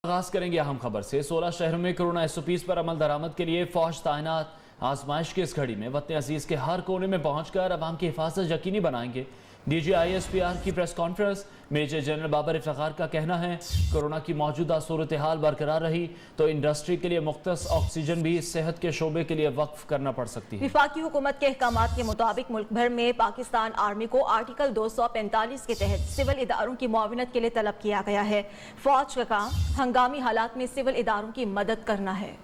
آغاز کریں گے اہم خبر سے۔ 16 شہروں میں کرونا SOPs پر عمل درآمد کے لیے فوج تعینات۔ آزمائش کی اس گھڑی میں وطن عزیز کے ہر کونے میں پہنچ کر عوام کی حفاظت یقینی بنائیں گے۔ DGISPR کی press conference. Major general Babar Iftikhar کا کہنا ہے کورونا کی موجودہ صورتحال برقرار رہی تو انڈسٹری کے لیے مختص آکسیجن بھی صحت کے شعبے کے لیے وقف کرنا پڑ سکتی ہے۔ وفاقی حکومت کے احکامات کے مطابق ملک بھر میں پاکستان آرمی کو آرٹیکل 245 کے تحت سول اداروں کی معاونت کے لیے طلب کیا گیا ہے۔ فوج کا کام ہنگامی حالات میں سول اداروں کی مدد کرنا ہے۔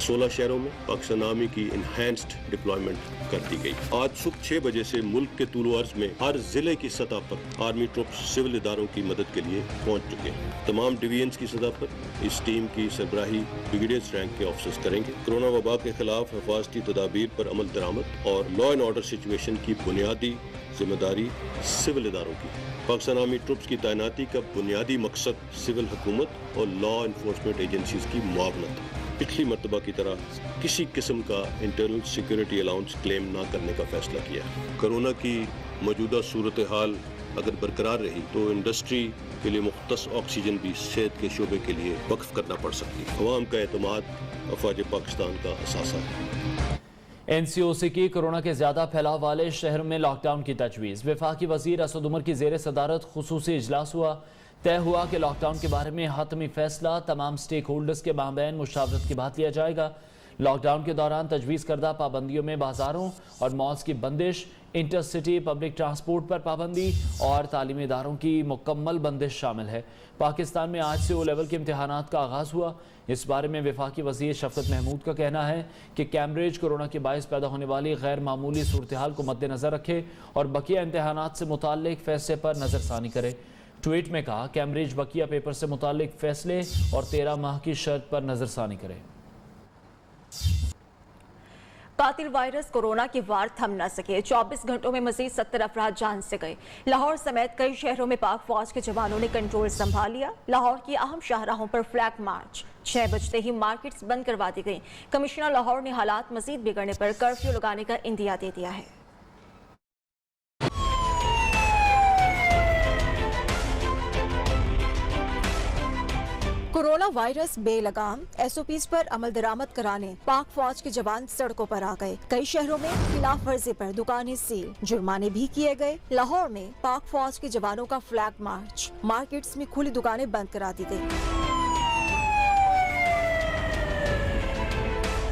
16 شہروں میں پاکستان آرمی کی انہینسڈ ڈپلائمنٹ کر دی گئی۔ آج صبح 6 بجے سے ملک کے طول و عرض میں ہر ضلع کی سطح پر آرمی ٹروپس سول اداروں کی مدد کے لیے پہنچ چکے ہیں۔ تمام ڈویژنز کی سطح پر اس ٹیم کی سربراہی بریگیڈیئر رینک کے آفیسرز کریں گے۔ کرونا وبا کے خلاف حفاظتی تدابیر پر عمل درآمد اور لا اینڈ آرڈر سچویشن کی بنیادی ذمہ داری سول اداروں کی۔ پاکستان آرمی ٹروپس کی تعیناتی کا بنیادی مقصد سول حکومت اور لا انفورسمنٹ ایجنسیز کی معاونت ہے۔ پچھلی مرتبہ کی طرح کسی قسم کا انٹرنل سیکیورٹی الاؤنس کلیم نہ کرنے کا فیصلہ کیا ہے۔ کرونا کی موجودہ صورتحال اگر برقرار رہی تو انڈسٹری کے لیے مختص آکسیجن بھی صحت کے شعبے کے لیے وقف کرنا پڑ سکتی ہے۔ عوام کا اعتماد افواج پاکستان کا اثاثہ ہے۔ NCOC کی کرونا کے زیادہ پھیلاؤ والے شہروں میں لاک ڈاؤن کی تجویز۔ وفاقی وزیر اسد عمر کی زیر صدارت خصوصی اجلاس ہوا۔ طے ہوا کہ لاک ڈاؤن کے بارے میں حتمی فیصلہ تمام سٹیک ہولڈرز کے مابین مشاورت کے بعد لیا جائے گا۔ لاک ڈاؤن کے دوران تجویز کردہ پابندیوں میں بازاروں اور مالز کی بندش، انٹر سٹی پبلک ٹرانسپورٹ پر پابندی اور تعلیمی اداروں کی مکمل بندش شامل ہے۔ پاکستان میں آج سے او لیول کے امتحانات کا آغاز ہوا۔ اس بارے میں وفاقی وزیر شفقت محمود کا کہنا ہے کہ کیمبرج کورونا کے باعث پیدا ہونے والی غیر معمولی صورتحال کو مد نظر رکھے اور بقیہ امتحانات سے متعلق فیصلے پر نظر ثانی کرے۔ ٹویٹ میں کہا کیمبرج بقیہ پیپر سے متعلق فیصلے اور 13 ماہ کی شرط پر نظر ثانی کرے۔ قاتل وائرس کورونا کی وار تھم نہ سکے۔ 24 گھنٹوں میں مزید 70 افراد جان سے گئے۔ لاہور سمیت کئی شہروں میں پاک فوج کے جوانوں نے کنٹرول سنبھال لیا۔ لاہور کی اہم شاہراہوں پر فلیگ مارچ۔ 6 بجتے ہی مارکیٹس بند کروا دی گئیں۔ کمشنر لاہور نے حالات مزید بگڑنے پر کرفیو لگانے کا اندیا دے دیا ہے۔ کورونا وائرس بے لگام SOPs پر عمل درآمد کرانے پاک فوج کے جوان سڑکوں پر آ گئے۔ کئی شہروں میں خلاف ورزی پر دکانیں سیل، جرمانے بھی کیے گئے۔ لاہور میں پاک فوج کے جوانوں کا فلیگ مارچ، مارکیٹس میں کھلی دکانیں بند کرا دی گئی۔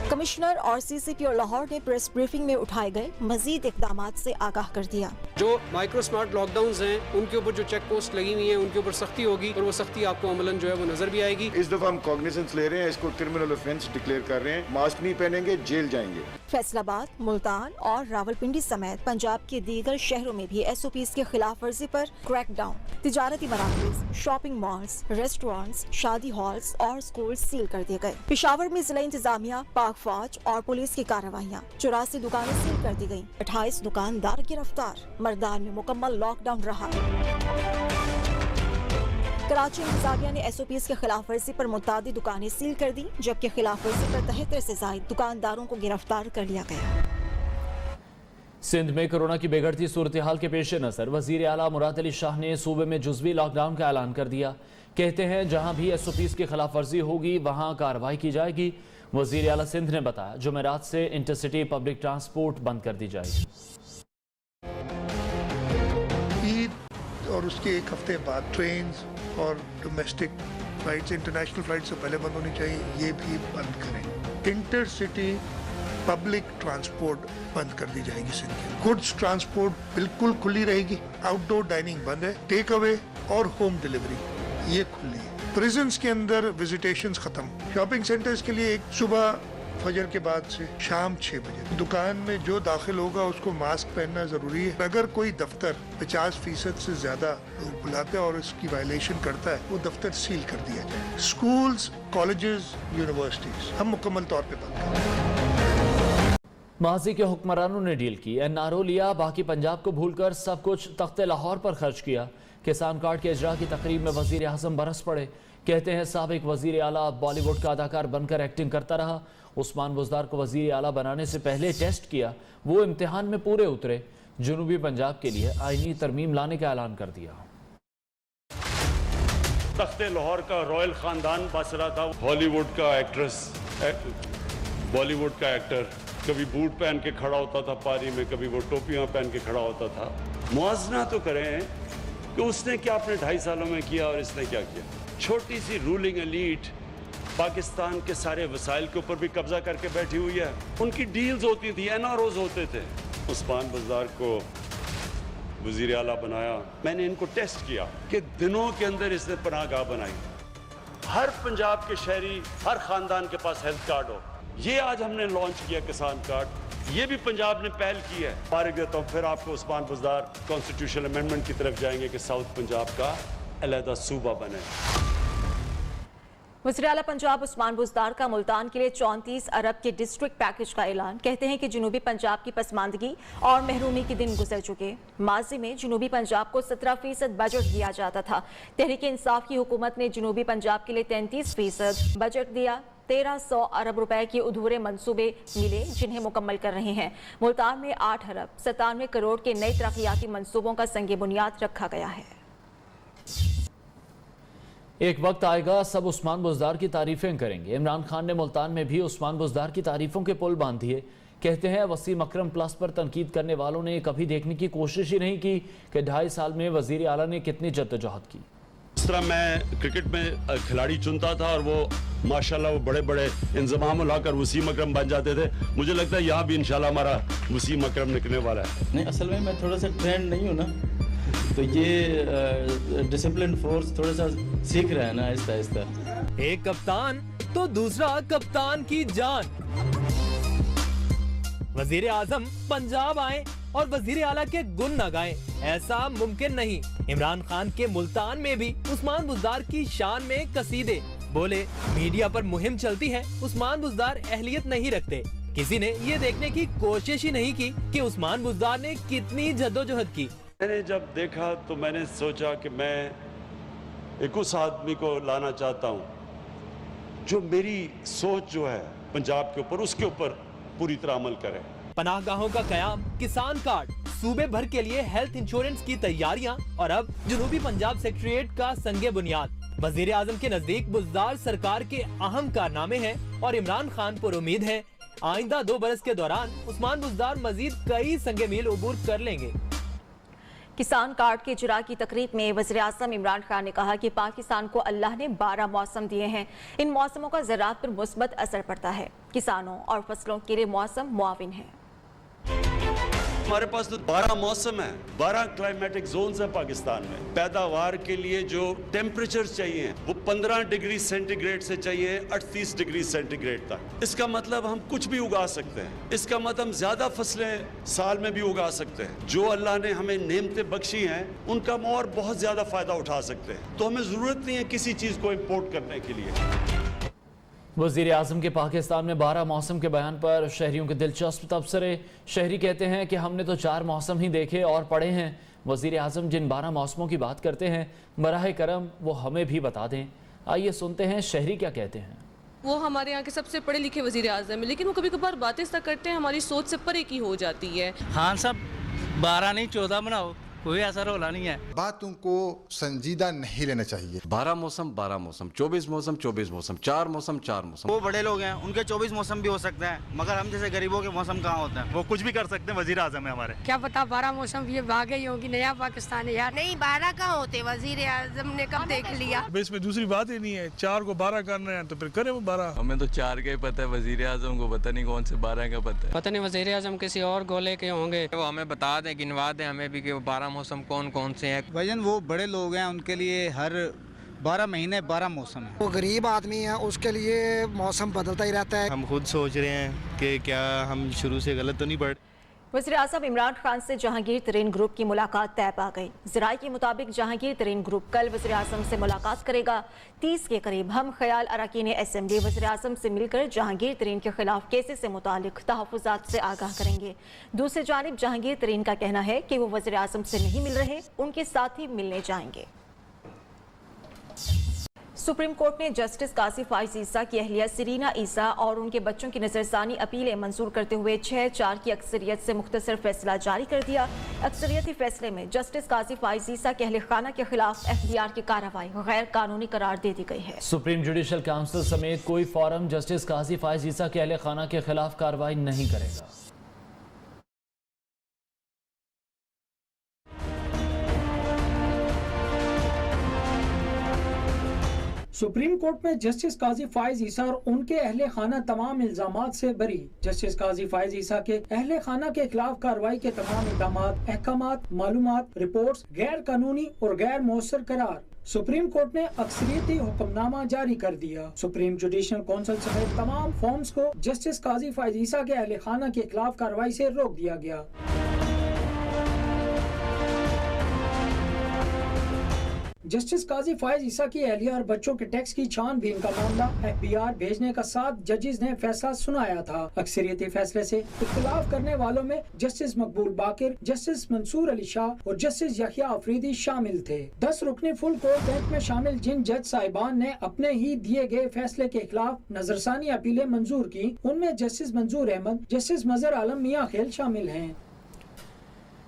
کمشنر اور CCP اور لاہور نے پریس بریفنگ میں اٹھائے گئے مزید اقدامات سے آگاہ کر دیا۔ جو مائکرو سمارٹ لاک ڈاؤنز ہیں ان کے اوپر جو چیک پوسٹ لگی ہوئی ہیں ان کے اوپر سختی ہوگی اور وہ سختی آپ کو عملاً جو ہے وہ نظر بھی آئے گی۔ اس دفعہ ہم کاگنیزنس لے رہے ہیں، اس کو کرمنل آفینس ڈکلیئر کر رہے ہیں۔ ماسک نہیں پہنیں گے جیل جائیں گے۔ فیصل آباد، ملتان اور راولپنڈی سمیت پنجاب کے دیگر شہروں میں بھی SOPs کی خلاف ورزی پر کریک ڈاؤن۔ تجارتی مراکز، شاپنگ مالز، ریسٹورانٹس، شادی ہالز اور سکول سیل کر دیے گئے۔ پشاور میں ضلع انتظامیہ، پاک فوج اور پولیس کی کارروائیاں۔ 84 دکانیں سیل کر دی گئیں۔ 28 دکاندار گرفتار۔ مردان میں مکمل لاک ڈاؤن رہا۔ کراچی انتظامیہ نے SOPs کے خلاف ورزی پر متعدد دکانیں سیل کر دی، جبکہ خلاف ورزی پر 73 سے زائد دکانداروں کو گرفتار کر لیا گیا۔ سندھ میں کرونا کی بگڑتی صورتحال کے پیش نظر وزیر اعلیٰ مراد علی شاہ نے صوبے میں جزوی لاک ڈاؤن کا اعلان کر دیا۔ کہتے ہیں جہاں بھی SOPs کی خلاف ورزی ہوگی وہاں کارروائی کی جائے گی۔ وزیر اعلیٰ سندھ نے بتایا جمعرات سے انٹر سٹی پبلک ٹرانسپورٹ بند کر دی جائے گی۔ عید اور اس کے ایک ہفتے بعد ٹرینز اور ڈومیسٹک فلائٹس، انٹرنیشنل فلائٹ سے پہلے بند ہونی چاہیے، یہ بھی بند کریں۔ انٹر سٹی پبلک ٹرانسپورٹ بند کر دی جائے گی سندھ کی۔ گڈس ٹرانسپورٹ بالکل کھلی رہے گی۔ آؤٹ ڈور ڈائننگ بند ہے۔ ٹیک اوے اور ہوم ڈیلیوری یہ کھلی ہے۔ پریزنز کے اندر وزیٹیشنز ختم۔ شاپنگ سینٹرز کے لیے ایک صبح فجر کے بعد سے شام 6 بجے دکان میں جو داخل ہوگا اس کو ماسک پہننا ضروری ہے۔ اگر کوئی دفتر 50% سے زیادہ لوگ بلاتا ہے اور اس کی وائلیشن کرتا ہے وہ دفتر سیل کر دیا جائے۔ اسکولز، کالجز، یونیورسٹیز ہم مکمل طور پہ بند کریں۔ ماضی کے حکمرانوں نے ڈیل کی، NRO لیا، باقی پنجاب کو بھول کر سب کچھ تخت لاہور پر خرچ کیا۔ کسان کارڈ کے اجرا کی تقریب میں وزیر اعظم برس پڑے۔ کہتے ہیں سابق وزیر اعلیٰ بالی ووڈ کا اداکار بن کر ایکٹنگ کرتا رہا۔ عثمان بزدار کو وزیر اعلیٰ بنانے سے پہلے ٹیسٹ کیا، وہ امتحان میں پورے اترے۔ जनूबी पंजाब के लिए आईनी तरमीम लाने का ऐलान कर दिया। तख्ते लाहौर का रॉयल ख़ानदान बस रहा था। हॉलीवुड का एक्ट्रेस, बॉलीवुड का एक्टर कभी बूट पहन के खड़ा होता था पारी में, कभी वो टोपियां पहन के खड़ा होता था। मुआवजा तो करें कि उसने क्या अपने 2.5 सालों में किया और इसने क्या किया। छोटी सी रूलिंग एलीट पाकिस्तान के सारे वसाइल के ऊपर भी कब्जा करके बैठी हुई है। उनकी डील्स होती थी, एनआरओज होते थे। उस्मान बुज़दार को वज़ीर आला बनाया। मैंने इनको टेस्ट किया कि दिनों के अंदर इसने पनाहगाह बनाई। हर पंजाब के शहरी, हर ख़ानदान के पास हेल्थ कार्ड हो। ये आज हमने लॉन्च किया किसान कार्ड, ये भी पंजाब ने पहल की है। पारिक देता हूँ, फिर आपको उस्मान बुज़दार कॉन्स्टिट्यूशनल अमेंडमेंट की तरफ जाएंगे कि साउथ पंजाब का अलहदा सूबा बने। वज़ीर आला पंजाब उस्मान बुज़दार का मुल्तान के लिए 34 अरब के डिस्ट्रिक्ट पैकेज का ऐलान। कहते हैं कि जनूबी पंजाब की पसमानदगी और महरूमी के दिन गुजर चुके। माजी में जनूबी पंजाब को 17% बजट दिया जाता था। तहरीक इंसाफ की हुकूमत ने जनूबी पंजाब के लिए 33% बजट दिया। 1300 अरब रुपए के अधूरे मंसूबे मिले जिन्हें मुकम्मल कर रहे हैं। मुल्तान में 8 अरब 97 करोड़ के नए तरक्याती मंसूबों का संग बुनियाद रखा गया है। एक वक्त आएगा सब उस्मान बुज़दार की तारीफें करेंगे। इमरान खान ने मुल्तान में भी उस्मान बुज़दार की तारीफों के पुल बांध दिए। कहते हैं वसीम अकरम प्लस पर तनकीद करने वालों ने कभी देखने की कोशिश ही नहीं की कि 2.5 साल में वज़ीर आला ने कितनी जद्दोजहद की। इस तरह मैं क्रिकेट में खिलाड़ी चुनता था और वो माशाल्लाह वो बड़े बड़े इंतजाम लाकर वसीम अकरम बन जाते थे। मुझे लगता है यहाँ भी इंशाल्लाह हमारा वसीम अकरम निकलने वाला है। नहीं, असल में मैं थोड़ा सा ट्रेंड नहीं हूँ ना, तो ये डिसिप्लिन फोर्स थोड़ा सा सीख रहा है ना आहिस्ता आहिस्ता। एक कप्तान तो दूसरा कप्तान की जान। वजीर आजम पंजाब आए और वजीर आला के गुण न गाएं, ऐसा मुमकिन नहीं। इमरान खान के मुल्तान में भी उस्मान बुज़दार की शान में कसीदे बोले। मीडिया पर मुहिम चलती है, उस्मान बुज़दार अहलियत नहीं रखते। किसी ने ये देखने की कोशिश ही नहीं की कि उस्मान बुज़दार ने कितनी जद्दोजहद की। मैंने जब देखा तो मैंने सोचा कि मैं एक उस आदमी को लाना चाहता हूँ जो मेरी सोच जो है पंजाब के ऊपर, उसके ऊपर पूरी तरह अमल करे। पनाहगाहों का कयाम, किसान कार्ड, सूबे भर के लिए हेल्थ इंश्योरेंस की तैयारियां और अब जनूबी पंजाब सेक्रेटेरिएट का संगे बुनियाद। वजीर आजम के नजदीक बुज़दार सरकार के अहम कारनामे हैं और इमरान खान पर उम्मीद है आइंदा 2 बरस के दौरान उस्मान बुज़दार मजीद कई संगे मील उबूर कर लेंगे। किसान कार्ड के इजरा की तकरीब में वज़ीर आज़म इमरान खान ने कहा कि पाकिस्तान को अल्लाह ने 12 मौसम दिए हैं। इन मौसमों का ज़राअत पर मुस्बत असर पड़ता है। किसानों और फसलों के लिए मौसम मुआविन है। हमारे पास तो 12 मौसम है, 12 क्लाइमेटिक जोन्स है पाकिस्तान में। पैदावार के लिए जो टेम्परेचर चाहिए वो 15 डिग्री सेंटीग्रेड से चाहिए 38 डिग्री सेंटीग्रेड तक। इसका मतलब हम कुछ भी उगा सकते हैं। इसका मतलब हम ज्यादा फसलें साल में भी उगा सकते हैं। जो अल्लाह ने हमें नेमतें बख्शी हैं उनका हम और बहुत ज्यादा फायदा उठा सकते हैं। तो हमें जरूरत नहीं है किसी चीज को इम्पोर्ट करने के लिए। वज़ीर आज़म के पाकिस्तान में 12 मौसम के बयान पर शहरियों के दिलचस्प तबसरे। शहरी कहते हैं कि हमने तो 4 मौसम ही देखे और पढ़े हैं। वज़ीर आज़म जिन 12 मौसमों की बात करते हैं बराह करम वो हमें भी बता दें। आइए सुनते हैं शहरी क्या कहते हैं। वो हमारे यहाँ के सबसे पढ़े लिखे वज़ीर आज़म है, लेकिन वो कभी कभार बातें ऐसा करते हैं हमारी सोच से परे की हो जाती है। हाँ साहब 12 नहीं 14 बनाओ, कोई ऐसा रोला नहीं है। बातों को संजीदा नहीं लेना चाहिए। 12 मौसम 12 मौसम, 24 मौसम 24 मौसम, 4 मौसम 4 मौसम। वो बड़े लोग हैं, उनके 24 मौसम भी हो सकते हैं, मगर हम जैसे गरीबों के मौसम कहाँ होते हैं। वो कुछ भी कर सकते हैं, वजीर आजम है हमारे। क्या पता 12 मौसम ये भागे ही होगी, नया पाकिस्तान है यार। नहीं 12 कहाँ होते, वजीर आजम ने कब देख लिया। इसमें दूसरी बात ही नहीं है, 4 को 12 करना है तो फिर करे वो 12। हमें तो 4 का ही पता है, वजीर आजम को पता नहीं कौन से 12 का पता है। पता नहीं वजीर आजम किसी और गोले के होंगे। वो हमें बता दें, गिनवा दें हमें भी कि 12 मौसम कौन कौन से हैं। भाईजान वो बड़े लोग हैं, उनके लिए हर 12 महीने 12 मौसम है। वो गरीब आदमी है, उसके लिए मौसम बदलता ही रहता है। हम खुद सोच रहे हैं कि क्या हम शुरू से गलत तो नहीं पढ़। वज़ीर आज़म इमरान खान से जहांगीर तरीन ग्रुप की मुलाकात तय पा गई। ज़राए के मुताबिक जहांगीर तरीन ग्रुप कल वज़ीर आज़म से मुलाकात करेगा। 30 के करीब हम ख्याल अरकान असेंबली वज़ीर आज़म से मिलकर जहांगीर तरीन के खिलाफ केसेस से मुतालिक तहफ़्फ़ुज़ात से आगाह करेंगे। दूसरी जानिब जहांगीर तरीन का कहना है कि वो वज़ीर आज़म से नहीं मिल रहे, उनके साथ ही मिलने जाएंगे। सुप्रीम कोर्ट ने जस्टिस काजी फाइज ईसा की अहलिया सरीना ईसा और उनके बच्चों की नजरसानी अपीलें मंजूर करते हुए 6-4 की अक्सरियत से मुख्तसर फैसला जारी कर दिया। अक्सरियती फैसले में जस्टिस काजी फाइज ईसा के अहले खाना के खिलाफ FBR की कार्रवाई गैर कानूनी करार दे दी गई है। सुप्रीम जुडिशल काउंसिल समेत कोई फोरम जस्टिस काजी फाइज ईसा के अहले खाना के खिलाफ कार्रवाई नहीं करेगा। सुप्रीम कोर्ट में जस्टिस काजी फाइज ईसा और उनके अहले खाना तमाम इल्जामात से बरी। जस्टिस काजी फाइज ईसा के अहले खाना के खिलाफ कार्रवाई के तमाम इक़दामात, अहकामात, मालूमात, रिपोर्ट्स गैर कानूनी और गैर मौसर करार। सुप्रीम कोर्ट ने अक्सरियती हुक्मनामा जारी कर दिया। सुप्रीम जुडिशल काउंसिल समेत तमाम फॉर्म्स को जस्टिस काजी फाइज ईसा के अहले खाना के खिलाफ कार्रवाई से रोक दिया गया। जस्टिस काजी फाइज ईसा की अहलिया और बच्चों के टैक्स की छानबीन का मामला FBR भेजने का 7 जजेस ने फैसला सुनाया था। अक्सरियती फैसले से इख्तिलाफ करने वालों में जस्टिस मकबूल बाकिर, जस्टिस मंसूर अली शाह और जस्टिस यहिया अफरीदी शामिल थे। 10 रुकनी फुल कोर्ट बेंच में शामिल जिन जज साहिबान ने अपने ही दिए गए फैसले के खिलाफ नजरसानी अपीलें मंजूर की, उनमें जस्टिस मंजूर अहमद, जस्टिस मजहर आलम मियां खेल शामिल हैं।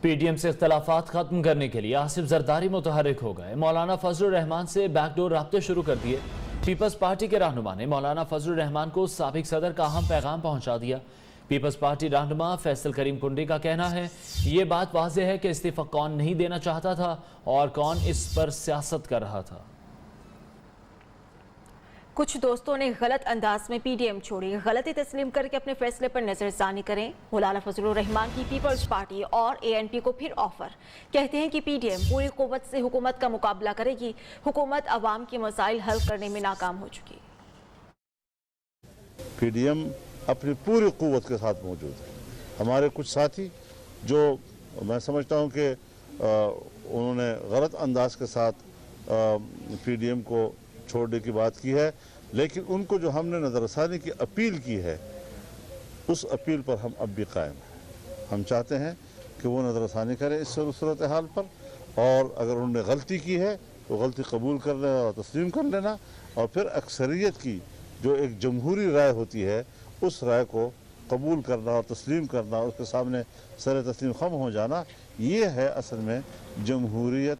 PDM से इख्तलाफात खत्म करने के लिए आसिफ जरदारी मुतहरिक हो गए। मौलाना फजलुर रहमान से बैकडोर राब्ते शुरू कर दिए। पीपल्स पार्टी के रहनुमा ने मौलाना फजलुर रहमान को साबिक सदर का अहम पैगाम पहुंचा दिया। पीपल्स पार्टी रहनुमा फैसल करीम कुंडी का कहना है, ये बात वाज़ेह है कि इस्तीफा कौन नहीं देना चाहता था और कौन इस पर सियासत कर रहा था। कुछ दोस्तों ने गलत अंदाज में PDM छोड़ी। गलती तस्लीम करके अपने फैसले पर नजरसानी करें। मौलाना फजलुर रहमान की पीपल्स पार्टी और ANP को फिर ऑफर। कहते हैं कि PDM पूरी कुव्वत से हुकूमत का मुकाबला करेगी। हुकूमत अवाम के मसाइल हल करने में नाकाम हो चुकी। PDM अपनी पूरी कुव्वत के साथ मौजूद है। हमारे कुछ साथी जो मैं समझता हूँ कि उन्होंने गलत अंदाज के साथ PDM को छोड़ने की बात की है, लेकिन उनको जो हमने नज़रसानी की अपील की है, उस अपील पर हम अब भी कायम हैं। हम चाहते हैं कि वो नज़रसानी करें इस सूरत हाल पर, और अगर उन्होंने गलती की है तो गलती कबूल कर लेना और तस्लीम कर लेना, और फिर अक्सरियत की जो एक जमहूरी राय होती है उस राय को कबूल करना और तस्लीम करना, उसके सामने सर तस्लीम खम हो जाना, ये है असल में जमहूरियत